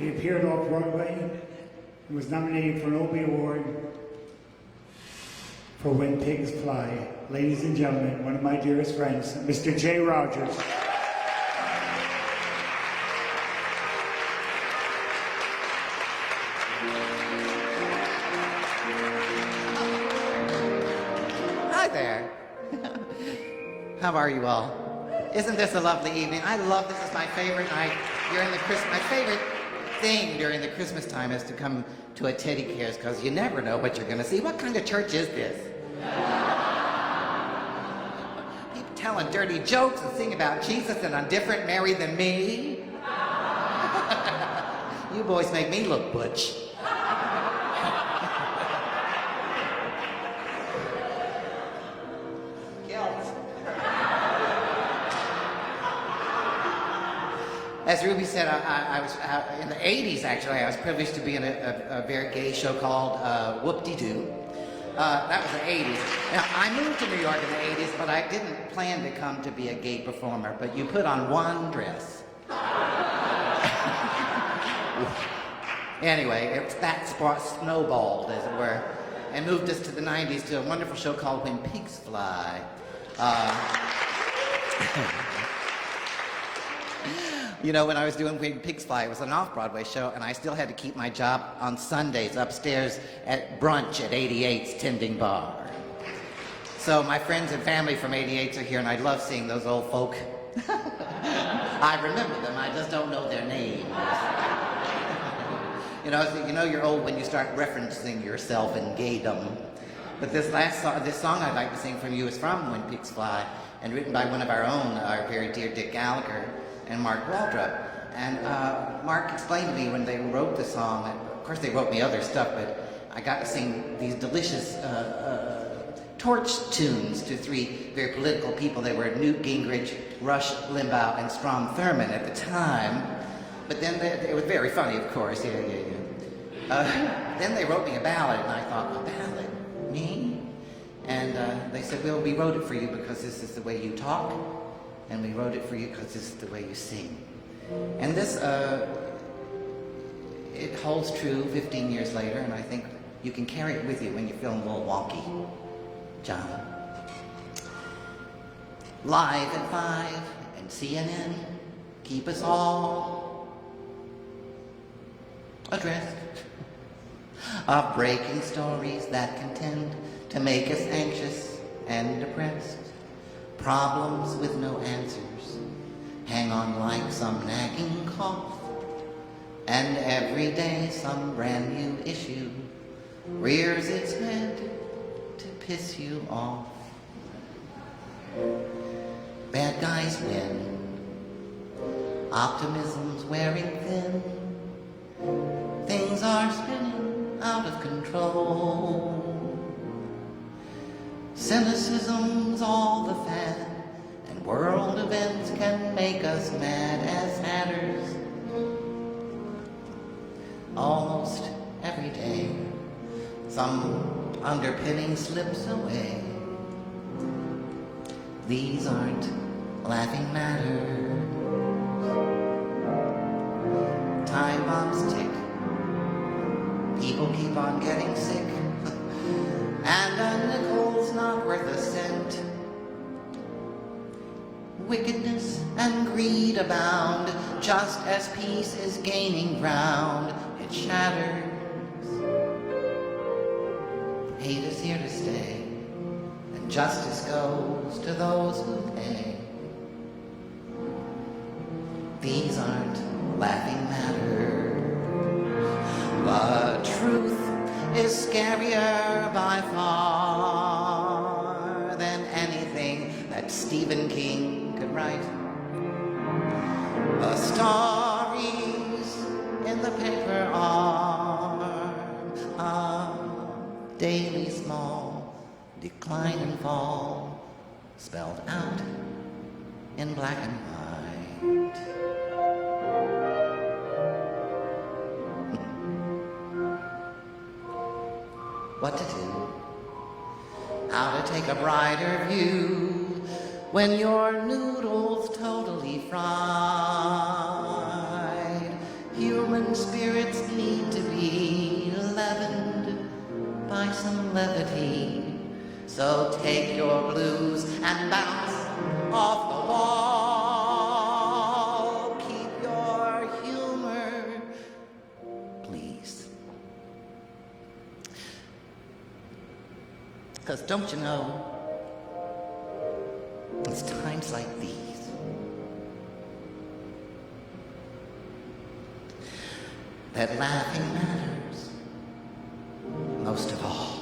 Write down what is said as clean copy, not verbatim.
He appeared off-Broadway and was nominated for an OBIE Award for When Pigs Fly. Ladies and gentlemen, one of my dearest friends, Mr. J. Rogers. Hi there. How are you all? Isn't this a lovely evening? I love this. Is my favorite night during the Christmas. My favorite thing during the Christmas time is to come to a TEDDYCARES because you never know what you're going to see. What kind of church is this? People telling dirty jokes and sing about Jesus and I'm different, Mary than me. You boys make me look butch. As Ruby said, I was in the 80s, actually, I was privileged to be in a very gay show called Whoop-De-Doo. That was the 80s. Now, I moved to New York in the 80s, but I didn't plan to come to be a gay performer, but you put on one dress. Anyway, that snowballed, as it were, and moved us to the 90s to a wonderful show called When Pigs Fly. You know, when I was doing When Pigs Fly, it was an off-Broadway show, and I still had to keep my job on Sundays upstairs at brunch at 88's Tending Bar. So my friends and family from 88's are here, and I love seeing those old folk. I remember them, I just don't know their names. You know you're old when you start referencing yourself in gaydom. But this song I'd like to sing from you is from When Pigs Fly, and written by one of our own, our very dear Dick Gallagher, and Mark Waldrop. And Mark explained to me when they wrote the song, of course they wrote me other stuff, but I got to sing these delicious torch tunes to three very political people. They were Newt Gingrich, Rush Limbaugh, and Strom Thurmond at the time. But then it was very funny, of course. Then they wrote me a ballad, and I thought, a ballad? Me? And they said, well, we wrote it for you because this is the way you talk, and we wrote it for you because this is the way you sing. And this, it holds true 15 years later, and I think you can carry it with you when you're feeling a little wonky. John. Live at 5 and CNN keep us all addressed of breaking stories that contend to make us anxious and depressed. Problems with no answers hang on like some nagging cough, and every day some brand new issue rears its head to piss you off. Bad guys win, optimism's wearing thin, things are spinning out of control. Cynicism's all the fad, and world events can make us mad as hatters. Almost every day, some underpinning slips away. These aren't laughing matters. Time bombs tick, people keep on getting sick, and a nickel's not worth a cent. Wickedness and greed abound, just as peace is gaining ground. It shatters. Hate is here to stay, and justice goes to those who pay. These aren't laughing matters. The truth is scarier by far than anything that Stephen King could write. The stories in the paper are daily small, decline and fall, spelled out in black and white. What to do, how to take a brighter view when your noodle's totally fried. Human spirit levity. So take your blues and bounce off the wall. Keep your humor, please. Because don't you know, it's times like these that laughing matters most of all.